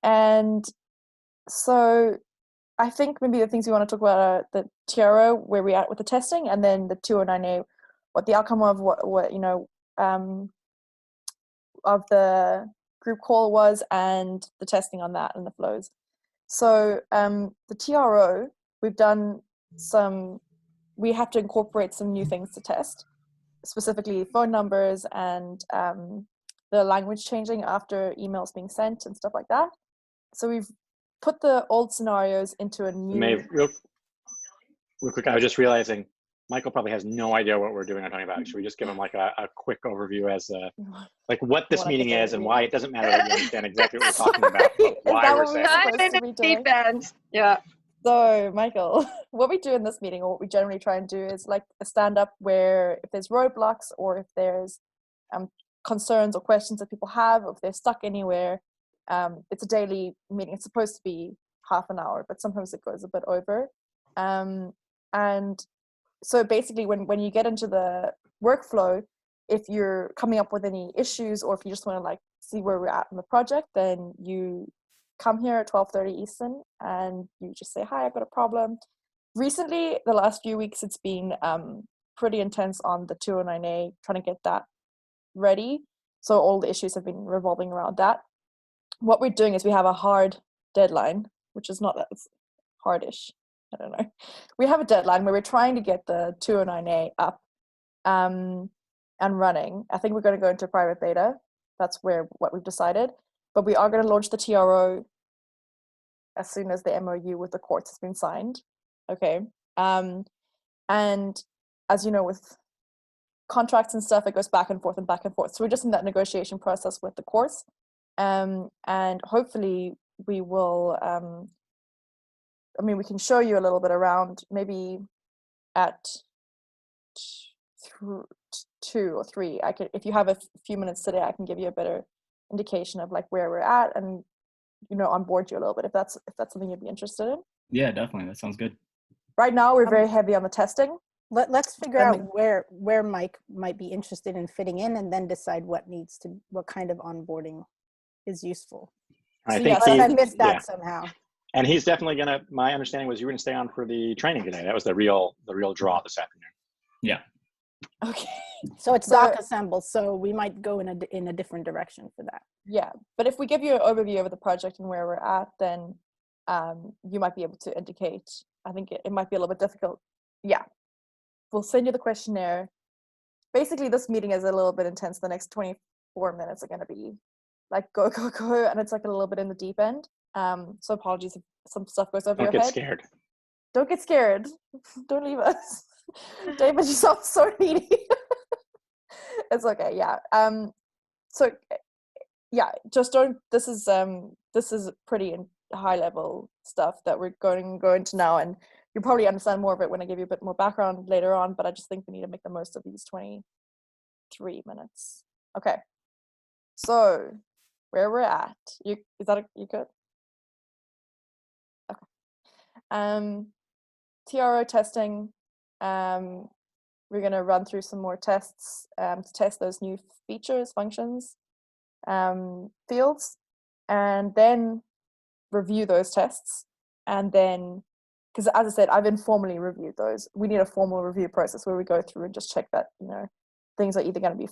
And so I think maybe the things we want to talk about are the TRO, where we're at with the testing, and then the 209A, what the outcome of what of the group call was, and the testing on that and the flows. So the TRO, we have to incorporate some new things to test, specifically phone numbers and the language changing after emails being sent and stuff like that. So we've put the old scenarios into a new... Real quick, I was just realizing Michael probably has no idea what we're doing or talking about. Should we just give him like a quick overview as like what this meeting is and why it doesn't matter that you understand exactly what we're talking about, but why we're saying it. Yeah. So, Michael, what we do in this meeting, or what we generally try and do, is like a stand-up where if there's roadblocks or if there's concerns or questions that people have, or if they're stuck anywhere, it's a daily meeting. It's supposed to be half an hour, but sometimes it goes a bit over. And so basically when you get into the workflow, if you're coming up with any issues, or if you just want to like see where we're at in the project, then you come here at 12:30 Eastern and you just say, hi, I've got a problem. Recently, the last few weeks, it's been pretty intense on the 209A, trying to get that ready. So all the issues have been revolving around that. What we're doing is we have a hard deadline, which is not that it's hardish. I don't know. We have a deadline where we're trying to get the 209A up and running. I think we're going to go into private beta. That's what we've decided. But we are going to launch the TRO as soon as the MOU with the courts has been signed. Okay. And as you know, with contracts and stuff, it goes back and forth and back and forth. So we're just in that negotiation process with the courts. And hopefully we will, we can show you a little bit around, maybe at 2 or 3. If you have a few minutes today, I can give you a better indication of like where we're at and onboard you a little bit if that's something you'd be interested in. Yeah, definitely. That sounds good. Right now we're very heavy on the testing. Let's figure out where Mike might be interested in fitting in, and then decide what kind of onboarding is useful. I missed that somehow. And he's definitely my understanding was you were gonna stay on for the training today. That was the real draw this afternoon. Yeah. Okay. So it's doc assemble, so we might go in a different direction for that. Yeah, but if we give you an overview of the project and where we're at, then you might be able to indicate. I think it might be a little bit difficult. Yeah, we'll send you the questionnaire. Basically, this meeting is a little bit intense. The next 24 minutes are going to be like go, and it's like a little bit in the deep end. So apologies if some stuff goes over your head. Don't get scared. Don't get scared. Don't leave us. David, you sound so needy. It's okay. Yeah. So yeah, just don't. This is pretty high level stuff that we're going to go into now, and you'll probably understand more of it when I give you a bit more background later on. But I just think we need to make the most of these 23 minutes. Okay. So where we're at, you good? Okay. TRO testing. We're going to run through some more tests to test those new features, functions, fields, and then review those tests. And then, because as I said, I've informally reviewed those. We need a formal review process where we go through and just check that, things are either going to be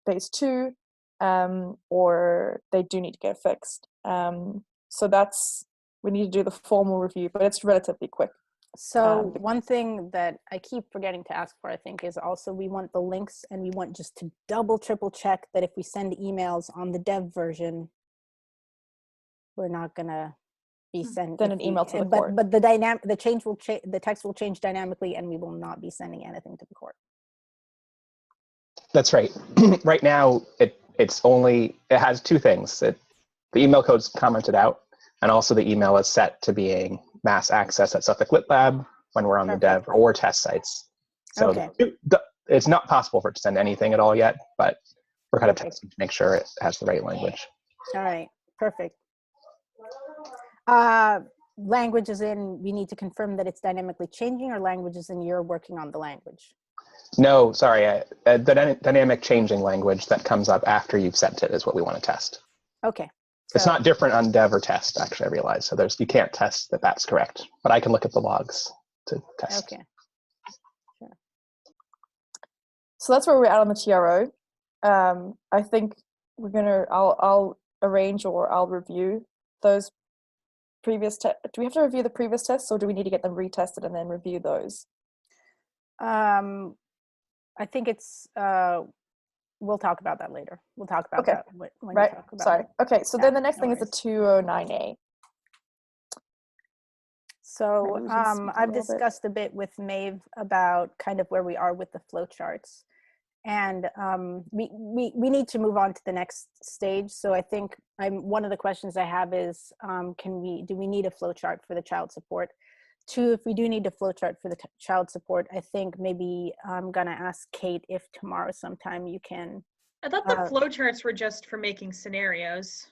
phase 2 or they do need to get fixed. So we need to do the formal review, but it's relatively quick. So one thing that I keep forgetting to ask for, I think, is also we want the links, and we want just to triple check that if we send emails on the dev version, we're not gonna be sent an email to the court. But the text will change dynamically, and we will not be sending anything to the court. That's right. Right now, it has 2 things. The email code's commented out, and also the email is set to being mass access at Suffolk Lit Lab when we're on the dev or test sites. So it's not possible for it to send anything at all yet, but we're kind of testing to make sure it has the right language. All right, perfect. Language is in, we need to confirm that it's dynamically changing, or language is in, you're working on the language? No, sorry. The dynamic changing language that comes up after you've sent it is what we want to test. Okay. It's So- not different on dev or test, actually, I realize. So you can't test that that's correct, but I can look at the logs to test. Okay. So that's where we're at on the TRO. I think I'll arrange or I'll review those previous tests. Do we have to review the previous tests, or do we need to get them retested and then review those? I think it's, we'll talk about that later. We'll talk about Okay. that when we Right. talk about Sorry. it. Okay. So Yeah, then the next no thing is the worries. 209A. So Maybe we can speak a I've little bit. discussed a bit with Maeve about kind of where we are with the flowcharts. And we need to move on to the next stage. So I think one of the questions I have is, do we need a flowchart for the child support? Two, if we do need a flowchart for the child support, I think maybe I'm gonna ask Kate if tomorrow sometime you can. I thought the flowcharts were just for making scenarios.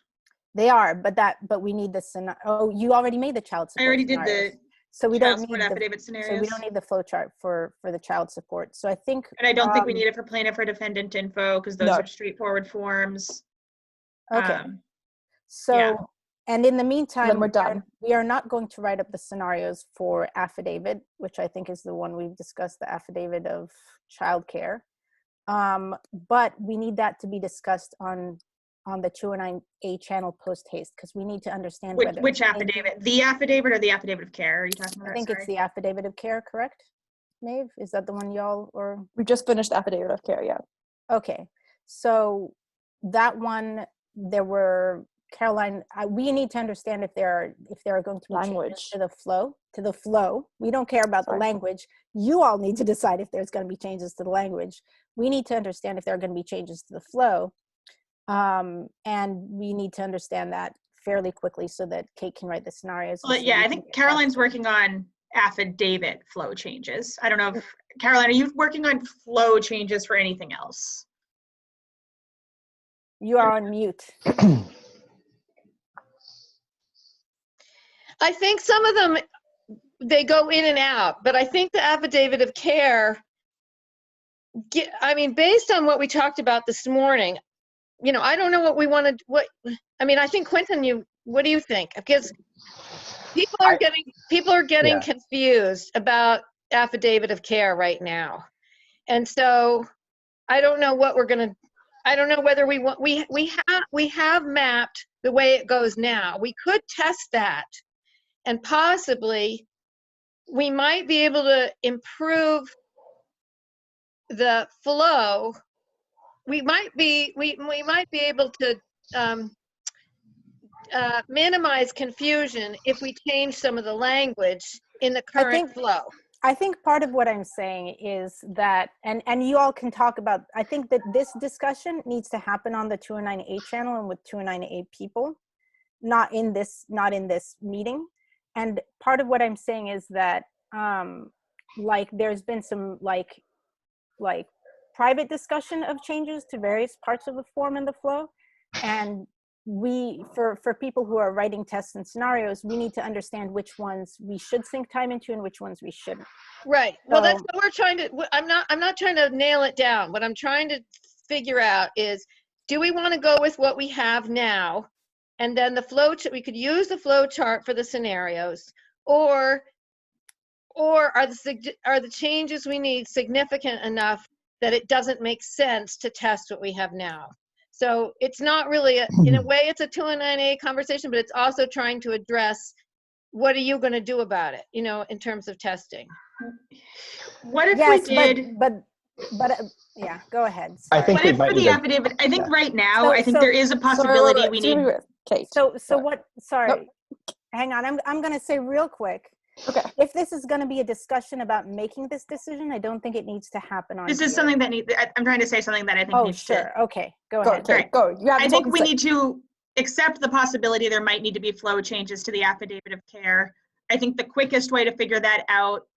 They are, but we need the scenario. Oh, you already made the child support. I already scenarios. did the So we child don't support need affidavit So scenarios. we don't need the flowchart for the child support. So I think. And I don't think we need it for plaintiff or defendant info because those No. are straightforward forms. Okay. So, yeah. and in the meantime, Then we're done. We are not going to write up the scenarios for affidavit, which I think is the one we've discussed, the affidavit of childcare. But we need that to be discussed on the 209A channel post haste, because we need to understand Which affidavit? The affidavit or the affidavit of care? Are you talking about? I think it's the affidavit of care, correct? Maeve, is that the one y'all or? We just finished the affidavit of care, yeah. Okay, so that one, there were, Caroline, we need to understand if there are going to be changes to the flow. We don't care about the language. You all need to decide if there's going to be changes to the language. We need to understand if there are going to be changes to the flow. And we need to understand that fairly quickly so that Kate can write the scenarios. Well, yeah, I think Caroline's working on affidavit flow changes. I don't know if, Caroline, are you working on flow changes for anything else? You are on mute. I think some of them, they go in and out, but I think the affidavit of care, I mean, based on what we talked about this morning, I don't know what we want to, I think Quentin, what do you think? Because people are getting confused about affidavit of care right now. And so I don't know what I don't know whether we have mapped the way it goes now. We could test that and possibly we might be able to improve the flow. We might be able to minimize confusion if we change some of the language in the current flow. I think part of what I'm saying is that, and you all can talk about, I think that this discussion needs to happen on the 209A channel and with 209A people, not in this meeting. And part of what I'm saying is that, there's been some like private discussion of changes to various parts of the form and the flow. And for people who are writing tests and scenarios, we need to understand which ones we should sink time into and which ones we shouldn't. Right. Well, that's what we're trying to, I'm not trying to nail it down. What I'm trying to figure out is, do we want to go with what we have now? And then we could use the flow chart for the scenarios, or are the changes we need significant enough that it doesn't make sense to test what we have now? So it's not really, in a way, it's a 209A conversation, but it's also trying to address, what are you going to do about it, in terms of testing? What if we did? But yeah, go ahead. Sorry. I think what if for the affidavit? I think right now, I think there is a possibility we need. Kate. So what? Sorry, nope. Hang on. I'm going to say real quick. Okay. If this is going to be a discussion about making this decision, I don't think it needs to happen on. This is something that I'm trying to say something that I think. Oh, sure. Okay. Go ahead. Right. Go. I think we need to accept the possibility there might need to be flow changes to the affidavit of care. I think the quickest way to figure that out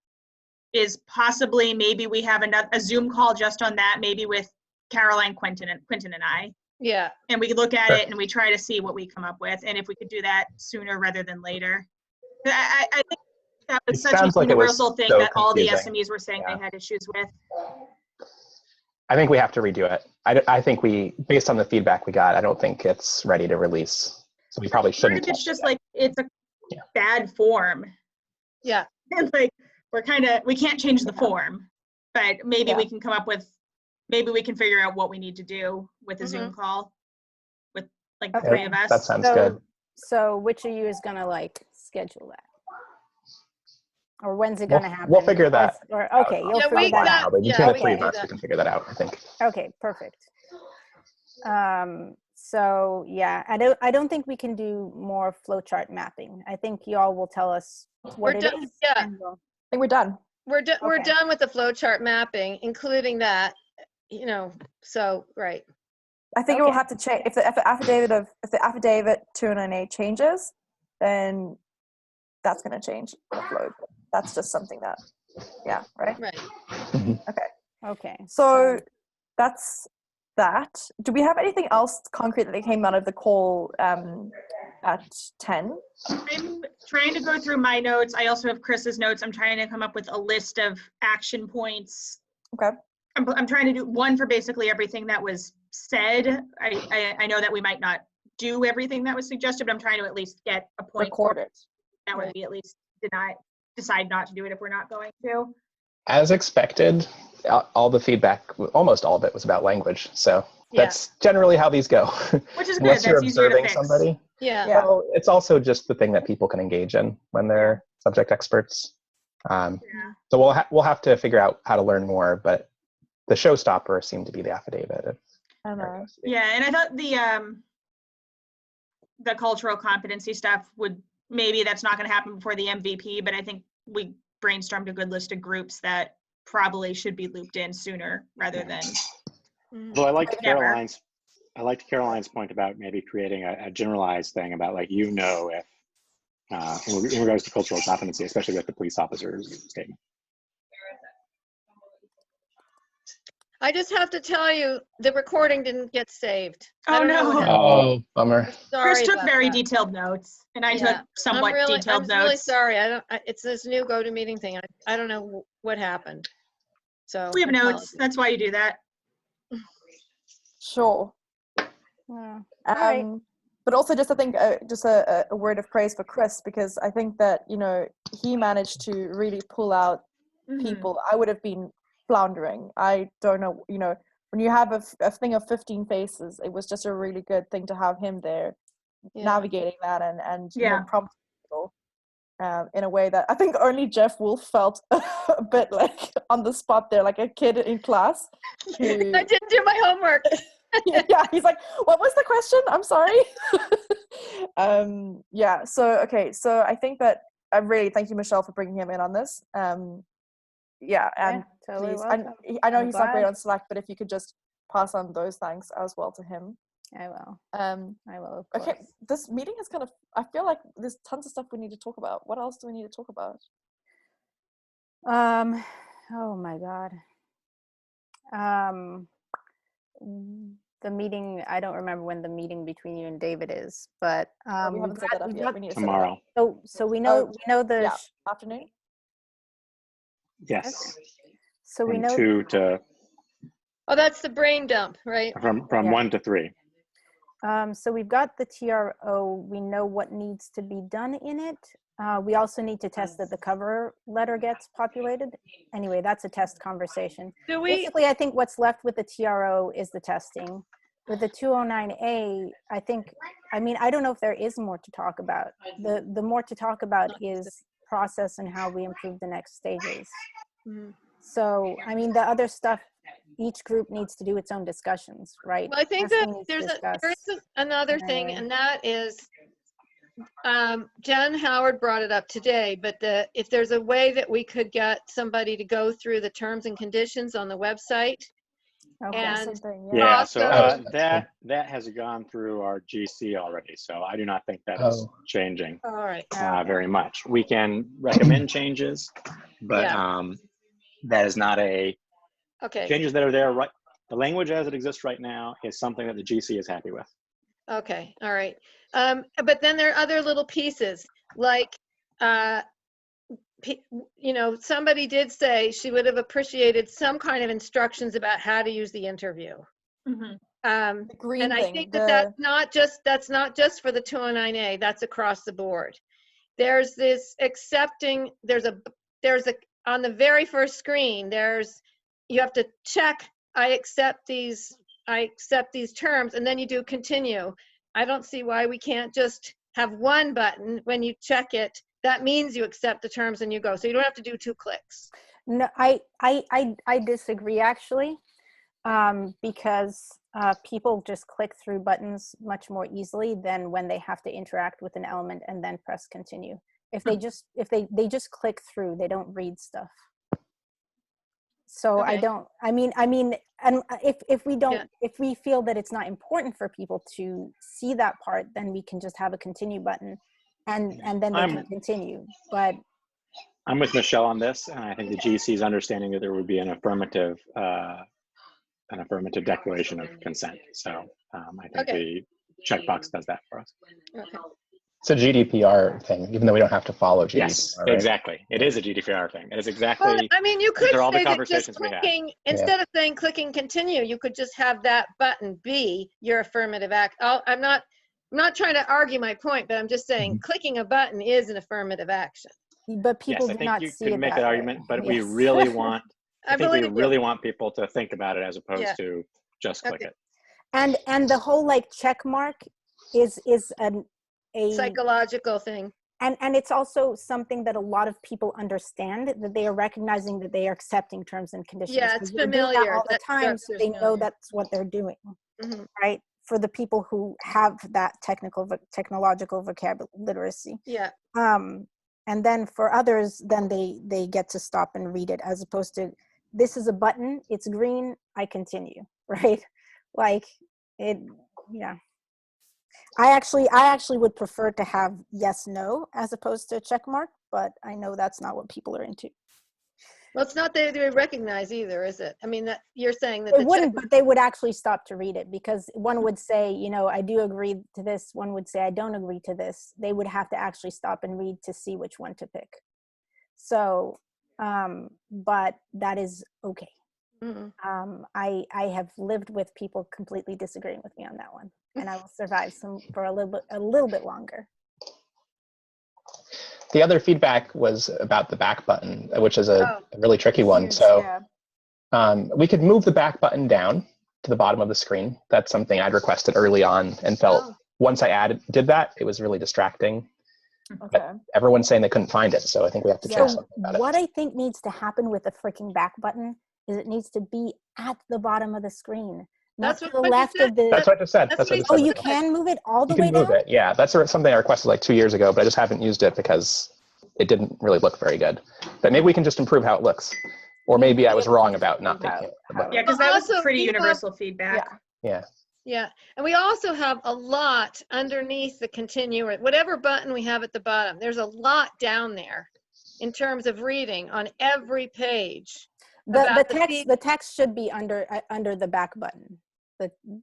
is possibly maybe we have a Zoom call just on that, maybe with Caroline, Quentin, and I. Yeah. And we look at it and we try to see what we come up with, and if we could do that sooner rather than later. I think That was It such a sounds like it was universal thing so that all the confusing. SMEs were saying Yeah. they had issues with. I think we have to redo it. I think based on the feedback we got, I don't think it's ready to release. So we probably What shouldn't. if it's test just it like, it's a Yeah. bad form? Yeah. And like, we can't change the form, but maybe we can come up with, maybe we can figure out what we need to do with a Zoom call with like the Okay. three of us. That sounds good. So which of you is gonna like schedule that? Or when's it We'll- gonna happen? we'll figure that Or, out. okay, you'll Yeah, figure we that got- out. Between yeah, the we three can of do us, we that. can figure that out, I think. Okay, perfect. So yeah, I don't think we can do more flowchart mapping. I think y'all will tell us what We're it done. is. Yeah, and we'll- I think we're done. we're Okay. done with the flowchart mapping, including that, so, right. I think it will Okay. have to change if the affidavit 209A changes, then that's going to change the flow. That's just something that, right. Right. Okay. So that's that. Do we have anything else concrete that came out of the call at 10? I'm trying to go through my notes. I also have Chris's notes. I'm trying to come up with a list of action points. Okay. I'm trying to do one for basically everything that was said. I know that we might not do everything that was suggested, but I'm trying to at least get a point. Record it. That would be at least decide not to do it if we're not going to. As expected, all the feedback, almost all of it was about language. So that's generally how these go. Which is good. Unless you're That's easier to observing fix. somebody. Yeah. Yeah. Well, it's also just the thing that people can engage in when they're subject experts. So we'll have to figure out how to learn more, but the showstopper seemed to be the affidavit. I know. Yeah, and I thought the cultural competency stuff maybe that's not going to happen before the MVP, but I think we brainstormed a good list of groups that probably should be looped in sooner rather than. Though I liked never. Caroline's point about maybe creating a generalized thing about like, if in regards to cultural competency, especially with the police officer's statement. I just have to tell you, the recording didn't get saved. I Oh don't know what no. happened. Oh, bummer. Sorry Chris took about very that. detailed notes, and I Yeah. took somewhat detailed I'm notes. really sorry. It's this new GoToMeeting thing. I don't know what happened. So We have notes. apologies. That's why you do that. Sure. Yeah. All right. But also just I think just a word of praise for Chris, because I think that, he managed to really pull out people. I would have been floundering. I don't know, when you have a thing of 15 faces, it was just a really good thing to have him there navigating that and prompting people in a way that I think only Jeff Wolf felt a bit like on the spot there, like a kid in class. I didn't do my homework. Yeah, he's like, what was the question? I'm sorry. So I think that I really thank you, Michelle, for bringing him in on this. And totally please, welcome. I know I'm he's not great glad. on Slack, but if you could just pass on those thanks as well to him. I will. I will, of Okay, course. this meeting is I feel like there's tons of stuff we need to talk about. What else do we need to talk about? Oh my God. The meeting, I don't remember when the meeting between you and David is, but We haven't set that up yet. We need to set it up. Tomorrow. So we know the afternoon. Yes. so we From know 2 to Oh, that's the brain dump, right? from 1 to 3. so we've got the TRO. We know what needs to be done in it. We also need to test that the cover letter gets populated. Anyway, that's a test conversation. Basically, I think what's left with the TRO is the testing. With the 209A, I don't know if there is more to talk about. The more to talk about is process and how we improve the next stages. So, the other stuff, each group needs to do its own discussions, right? Well, I think Testing that needs to there is another thing, Anyway. and that is, Jen Howard brought it up today, but if there's a way that we could get somebody to go through the terms and conditions on the website. Okay. And Yeah, so also, that has gone through our GC already, so I do not think that is changing all right. very much. We can recommend changes, but that is not changes that are there right. The language as it exists right now is something that the GC is happy with. Okay, all right. But then there are other little pieces, like you know, somebody did say she would have appreciated some kind of instructions about how to use the interview. Mhm. The green And I thing, think that's not just for the 209A, that's across the board. There's this accepting, on the very first screen, you have to check, I accept these terms, and then you do continue. I don't see why we can't just have one button. When you check it, that means you accept the terms and you go. So you don't have to do 2 clicks. No, I disagree actually, because people just click through buttons much more easily than when they have to interact with an element and then press continue. If they just click through, they don't read stuff. So Okay. I mean, and if we don't, Yeah. if we feel that it's not important for people to see that part, then we can just have a continue button, and then they can continue. But I'm with Michelle on this, and I think the GC's understanding that there would be an affirmative declaration of consent. So I think the checkbox does that for us. Okay. It's a GDPR thing, even though we don't have to follow GDPR. Yes, right? exactly. It is a GDPR thing. It is Well, exactly. I mean, you could These are all the say that just conversations we had. clicking, instead of saying clicking continue, you could just have that button be your affirmative act. I'm not trying to argue my point, but I'm just saying clicking a button is an affirmative action. people Yes, I do think not you see could it make that that way. argument, but we Yes. really want. I think we believe you. really want people to think about it as opposed Yeah. to just click Okay. it. And the whole like check mark is a Psychological thing. and it's also something that a lot of people understand, that they are recognizing that they are accepting terms and conditions. Yeah, it's 'Cause they're doing that familiar. all the time, That's so they know familiar. that's what they're doing, Mhm. right? For the people who have that technological vocabulary literacy. Yeah. And then for others, then they get to stop and read it, as opposed to, this is a button, it's green, I continue, right? Like it, yeah. I actually would prefer to have yes, no, as opposed to a check mark, but I know that's not what people are into. Well, it's not that they recognize either, is it? I mean, that you're saying that They the wouldn't, but they would actually stop to read it, because one would say, you know, I do agree to this. One would say, I don't agree to this. They would have to actually stop and read to see which one to pick. So, but that is okay. Mhm. I have lived with people completely disagreeing with me on that one, and I will survive for a little bit longer. The other feedback was about the back button, which is a really tricky one. Huge, So yeah. we could move the back button down to the bottom of the screen. That's something I'd requested early on and felt once I did that, it was really distracting. Okay. But everyone's saying they couldn't find it, so I think we have to change So something about what it. I think needs to happen with the freaking back button is it needs to be at the bottom of the screen, not That's to what the I just left said. of the. That's what I just said. That's That's what I what just Oh, said. you can move it all the You way can move down? it, yeah. That's something I requested like 2 years ago, but I just haven't used it because it didn't really look very good. But maybe we can just improve how it looks. Or maybe I was wrong about not thinking it. Yeah, because that was Also, pretty we have- universal feedback. Yeah. Yeah. Yeah, and we also have a lot underneath the continue, or whatever button we have at the bottom. There's a lot down there in terms of reading on every page. The text should be under the back button.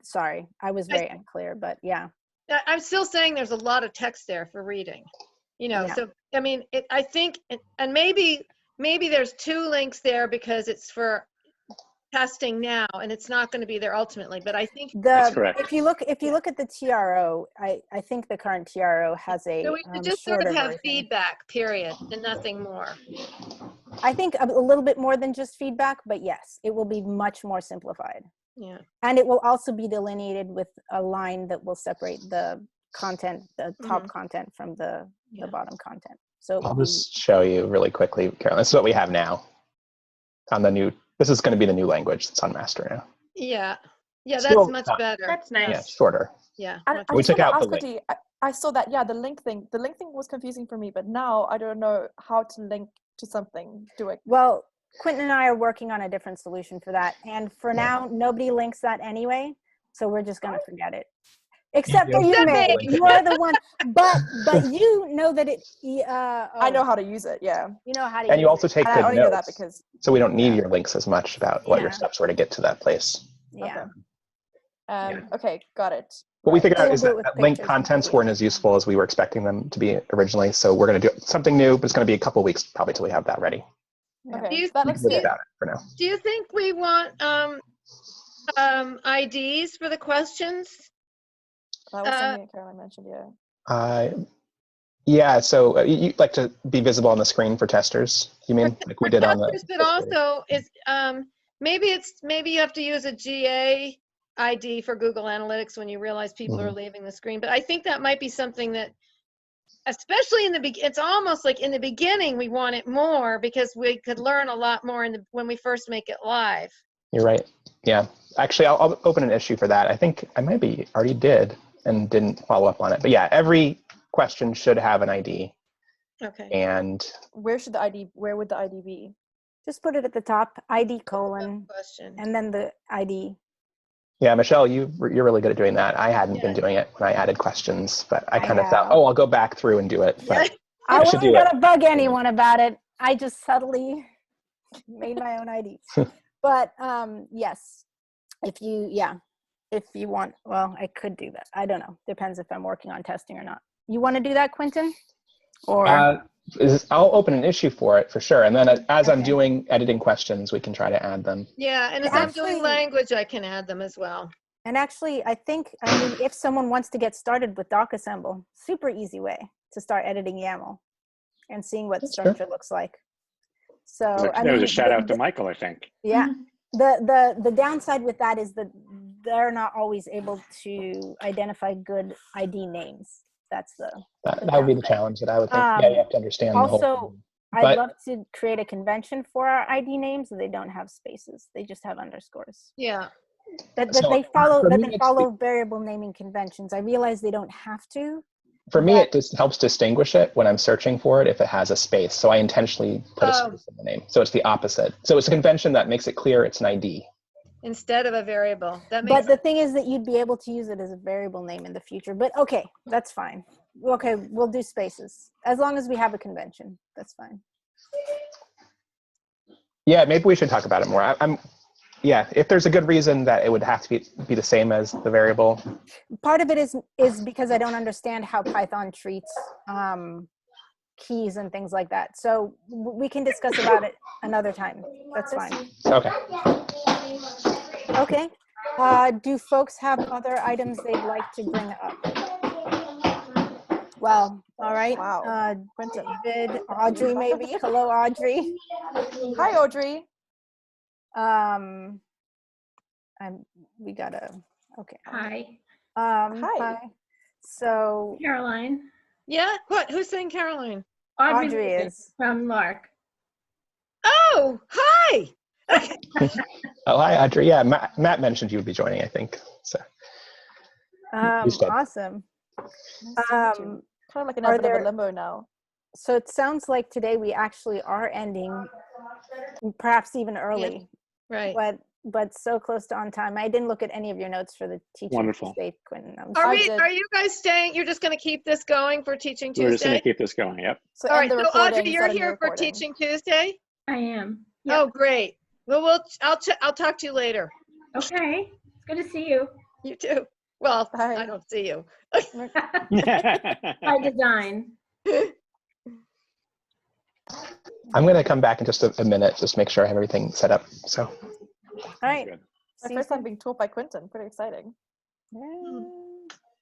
Sorry, I was very unclear, but yeah. I'm still saying there's a lot of text there for reading. You know, Yeah. so I mean, I think, and maybe there's 2 links there because it's for testing now, and it's not going to be there ultimately. But I think That's correct. If you look at the TRO, I think the current TRO has a so we should just sort shorter of have version. feedback, period, and nothing more. I think a little bit more than just feedback, but yes, it will be much more simplified. Yeah. And it will also be delineated with a line that will separate the content, the top content from the bottom content. So it I'll will just show you really quickly, Carolyn. This is what we have now on the new. This is going to be the new language that's on master now. Yeah. Yeah, Still that's much not- better. That's nice. Yeah, shorter. Yeah. And much I We just took want to out the ask link. Adi, I saw that, yeah, the link thing was confusing for me, but now I don't know how to link to something. Well, Quentin and I are working on a different solution for that. And for now, nobody links that anyway. So we're just going to forget it. Except for you, Except May. me. You are the one. But you know that it. I know how to use it, yeah. You know how to And you use also it. take And I good only know that notes, because, so we don't need yeah. your links as much about what your Yeah. steps were to get to that place. Yeah. okay. Okay, got it. What we figured out We'll is do it that, with that link pictures. contents weren't as useful as we were expecting them to be originally. So we're going to do something new, but it's going to be a couple weeks probably till we have that ready. Yeah. Okay, Do you- that We looks can live good. without it for now. Do you think we want IDs for the questions? That was something that Caroline mentioned, yeah. Yeah, so you like to be visible on the screen for testers, you mean? Like we did on the. But also is maybe you have to use a GA ID for Google Analytics when you realize people are leaving the screen. But I think that might be something that, especially in the it's almost like in the beginning we want it more because we could learn a lot more when we first make it live. You're right. Yeah. Actually, I'll open an issue for that. I think I maybe already did and didn't follow up on it. But yeah, every question should have an ID. Okay. And Where would the ID be? Just put it at the top, ID colon, Question. and then the ID. yeah, Michelle, you're really good at doing that. I hadn't been doing it when I added questions, but I kind of thought, have. I'll go back through and do it. But I I should wasn't do it. gonna bug anyone about it. I just subtly made my own IDs. But yes, if you want, well, I could do that. I don't know. Depends if I'm working on testing or not. You want to do that, Quentin? Or I'll open an issue for it for sure. And then as I'm Okay. doing editing questions, we can try to add them. Yeah, and as And I'm doing language, I can add them as well. And actually, I mean, if someone wants to get started with DocAssemble, super easy way to start editing YAML and seeing what structure looks like. So That was a shout out to Michael, I think. Yeah. The downside with that is that they're not always able to identify good ID names. That's that would be the challenge that I would think. Yeah, you have to understand the whole thing. I'd love to create a convention for our ID names so they don't have spaces. They just have underscores. Yeah. That So they follow for me, variable naming conventions. I realize they don't have to. For me, it just helps distinguish it when I'm searching for it if it has a space. So I intentionally put a space in the name. So it's the opposite. So it's a convention that makes it clear it's an ID. Instead of a variable. That makes But the thing is that you'd be able to use it as a variable name in the future. But okay, that's fine. Okay, we'll do spaces. As long as we have a convention, that's fine. Yeah, maybe we should talk about it more. Yeah, if there's a good reason that it would have to be the same as the variable. Part of it is because I don't understand how Python treats keys and things like that. So we can discuss about it another time. That's fine. Okay. Okay. Do folks have other items they'd like to bring up? Well, all right. Wow. Quentin. David, Audrey, maybe. Hello, Audrey. Hi, Audrey. We gotta. Okay. Hi. Hi. So Caroline. Yeah. What? Who's saying Caroline? Audrey is from Lark. Oh, hi. Oh, hi, Audrey. Yeah, Matt mentioned you would be joining, I think. So. Awesome. Kind of like in a bit of a limbo now. So it sounds like today we actually are ending, perhaps even early. Yeah, right. But so close to on time. I didn't look at any of your notes for the teaching Wonderful. Tuesday, Quentin. Are you guys staying? You're just going to keep this going for Teaching Tuesday? We're just going to keep this going. Yep. So all right. So Audrey, you're starting the here for recording. Teaching Tuesday? I am. Yep. Oh, great. Well, I'll talk to you later. Okay. It's good to see you. You too. Well, Bye. I don't see you. By design. I'm going to come back in just a minute, just make sure I have everything set up. So. All right. My first time being taught by Quentin. Pretty exciting. Yeah,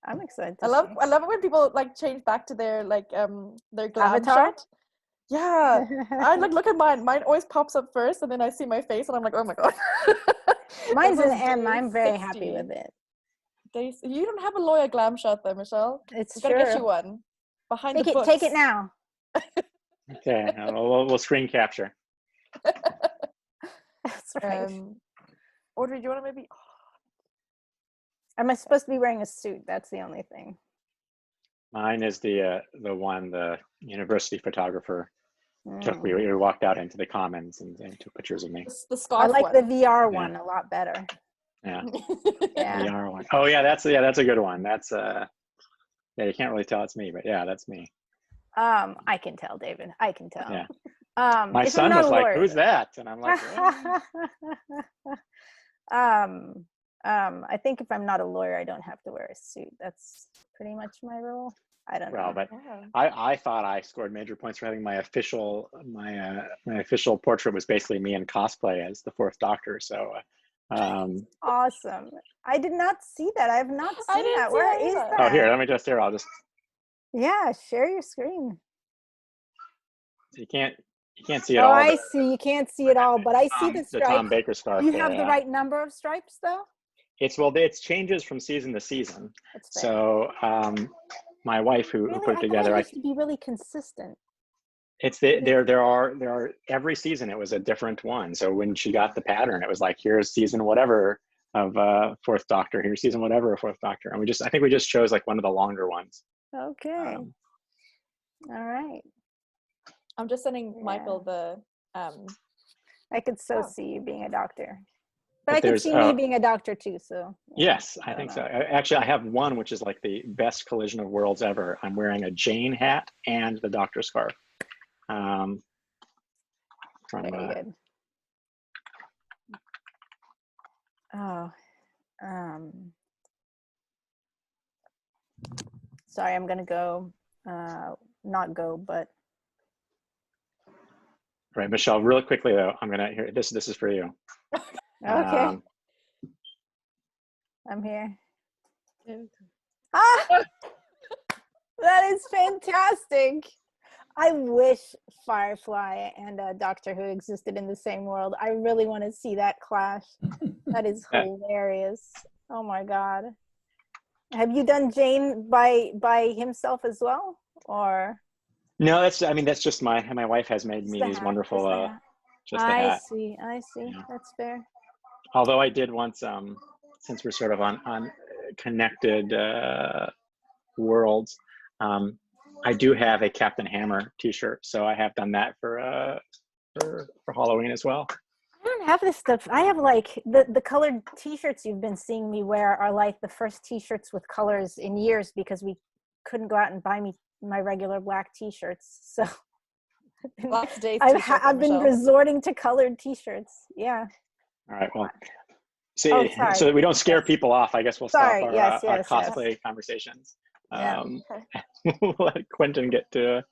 I'm excited. I love it when people like change back to their their glam Avatar? shot. Yeah, I look at mine. Mine always pops up first, and then I see my face, and I'm like, oh my god. Mine's an That was M. day I'm very 60. happy with it. You don't have a lawyer glam shot though, Michelle. It's We've got to get you true. one behind Take the it. books. Take it now. Okay, we'll screen capture. That's right. Audrey, do you want to maybe? Am I supposed to be wearing a suit? That's the only thing. Mine is the one the university photographer took. Mm. We walked out into the commons and took pictures of me. The scarf I like one. the VR one a lot better. Yeah. Yeah. VR one. Oh yeah, that's a good one. That's yeah, you can't really tell it's me, but yeah, that's me. I can tell, David. I can tell. Yeah. if My I'm son not was a like, lawyer, "Who's that?" And I'm like, I think if I'm not a lawyer, I don't have to wear a suit. That's pretty much my rule. I don't Well, know. but Yeah. I thought I scored major points for having my official portrait was basically me in cosplay as the Fourth Doctor. So, Awesome. I did not see that. I have not I seen didn't that. see Where that is either. oh, here, that? let me just I'll just. Yeah, share your screen. You can't see it Oh, all. I see. You can't see it all, but I see the The Tom stripes. Baker scarf. You there, have the yeah. right number of stripes, though? It changes from season to season. That's fair. So my wife who Really? put it I together, thought it used to be really consistent. there are every season it was a different one. So when she got the pattern, it was like, here's season whatever of Fourth Doctor, here's season whatever of Fourth Doctor, and I think we just chose like one of the longer ones. Okay. All right. I'm just sending Yeah. Michael the I could so Oh. see you being a doctor. But But I could there's, see me being a doctor too, so. yeah, Yes, I don't think know. so. Actually, I have one which is like the best collision of worlds ever. I'm wearing a Jane hat and the Doctor scarf. From, Very good. Oh, sorry, I'm gonna go, not go, but right, Michelle, really quickly though, I'm gonna hear this is for you. okay, I'm here. Ah, that is fantastic. I wish Firefly and Doctor Who existed in the same world. I really want to see that clash. That is hilarious. Oh my God. Have you done Jane by himself as well, or? No, that's just my wife has made me these wonderful just the I hat. see. Yeah. That's fair. Although I did once, since we're sort of on connected worlds, I do have a Captain Hammer T-shirt, so I have done that for Halloween as well. I don't have this stuff. I have like the colored T-shirts you've been seeing me wear are like the first T-shirts with colors in years because we couldn't go out and buy me my regular black T-shirts. So Black Today's I've been resorting to colored T-shirts. Yeah. All right. Well, so that we don't scare people off, I guess we'll stop our cosplay conversations. Yeah. We'll let Quentin get to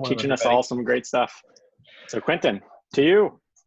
teaching us all some great stuff. So Quentin, to you.